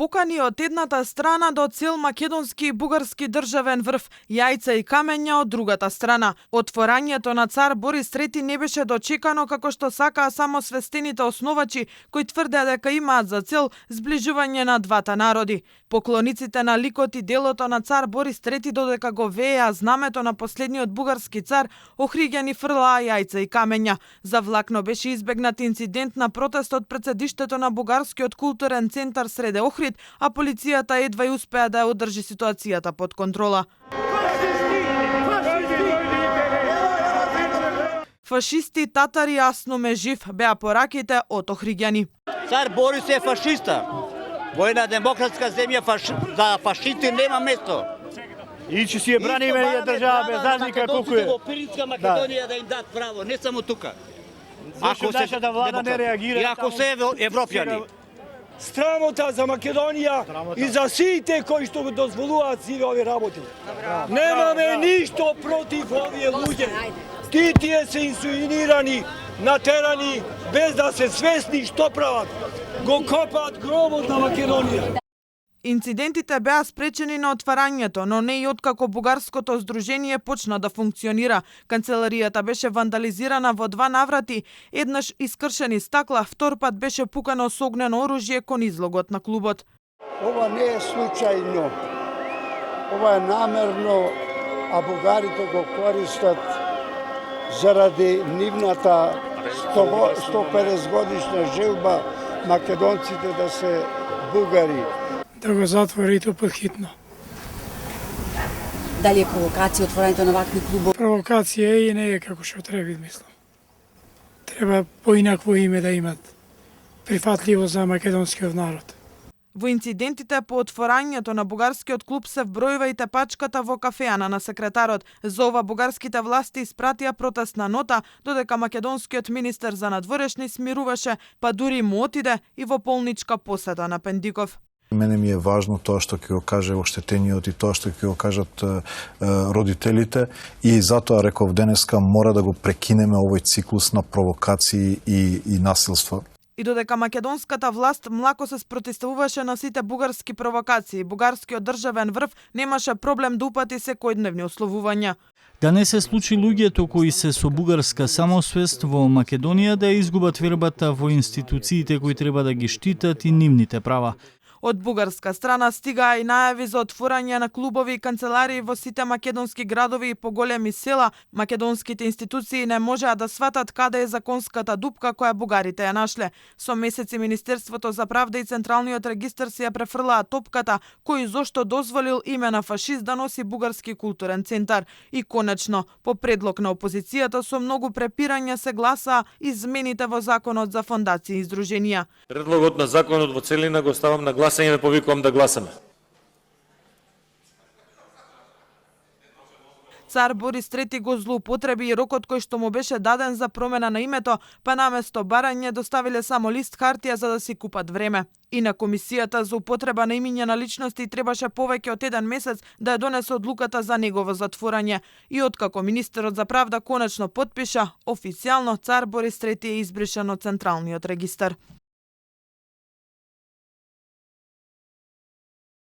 покани од едната страна до цел македонски и бугарски државен врв, јајца и камења од другата страна. Отворањето на цар Борис III не беше дочекано како што сакаа само свестените основачи кои тврдеа дека имаат за цел зближување на двата народи. Поклониците на ликот и делото на цар Борис III додека го вееа знамето на последниот бугарски цар, охриѓани фрлаа јајца и камења. Завлакно беше избегнат инцидент на протестот пред седиштето на бугарскиот културен центар среде Охрид, а полицијата едва и успеа да ја одржи ситуацијата под контрола. Фашисти, татари, јасно ме жив, беа пораките од охриѓани. Цар Борис е фашиста. Во една демократска земја за фашисти нема место. И че си ја браниме ја држава без разлика колку е. Во Пиринска Македонија да им дадат право, не само тука. Ако нашата влада не реагира, и ако се европјани. Срамота за Македонија и за сите кои што го дозволуваат сиве овие работи. Немаме ништо против овие луѓе. Тие се инсуинирани, натерани, без да се свесни што прават. Го копаат гробот на Македонија. Инцидентите беа спречени на отварањето, но не и откако бугарското здружение почна да функционира. Канцеларијата беше вандализирана во 2 наврати, еднаш искршени стакла, втор пат беше пукано со огнено оружје кон излогот на клубот. Ова не е случајно. Ова е намерно, а бугарите го користат заради нивната 150 годишна желба македонците да се бугари. Да го затвори то подхитно. Дали е провокација отворањето на вакви клубови? Провокација е и не е како што треба, мислам. Треба поинакво име да имат, прифатливо за македонскиот народ. Во инцидентите по отворањето на бугарскиот клуб се вбројува и тепачката во кафеана на секретарот. За ова бугарските власти испратија протестна нота, додека македонскиот министер за надворешни смируваше, па дури му отиде и во полничка посета на Пендиков. Мене ми е важно тоа што ќе го каже оштетениот и тоа што ќе го кажат родителите и затоа реков денеска мора да го прекинеме овој циклус на провокации и насилство. И додека македонската власт млако се спротивуваше на сите бугарски провокации, бугарскиот државен врв немаше проблем да упати секојдневни условувања. Да не се случи луѓето кои се со бугарска самосвест во Македонија да изгубат вербата во институциите кои треба да ги штитат и нивните права. Од бугарска страна стигаа и најави за отворање на клубови и канцеларии во сите македонски градови и поголеми села. Македонските институции не можеа да сватат каде е законската дупка која бугарите ја нашле. Со месеци Министерството за правда и Централниот регистар се ја префрлаа топката, кој зошто дозволил име на фашист да носи бугарски културен центар. И конечно, по предлог на опозицијата со многу препирања се гласаа измените во законот за фондации и здруженија. Предлогот на законот во целина го ставам на гласање, ме повикувам да гласаме. Цар Борис III го злоупотреби и рокот кој што му беше даден за промена на името, па наместо барање доставиле само лист хартија за да си купат време. И на комисијата за употреба на имиња на личности требаше повеќе од 1 месец да ја донесе одлуката за негово затворање. И откако министерот за правда конечно потпиша, официјално цар Борис III е избришан од Централниот регистар.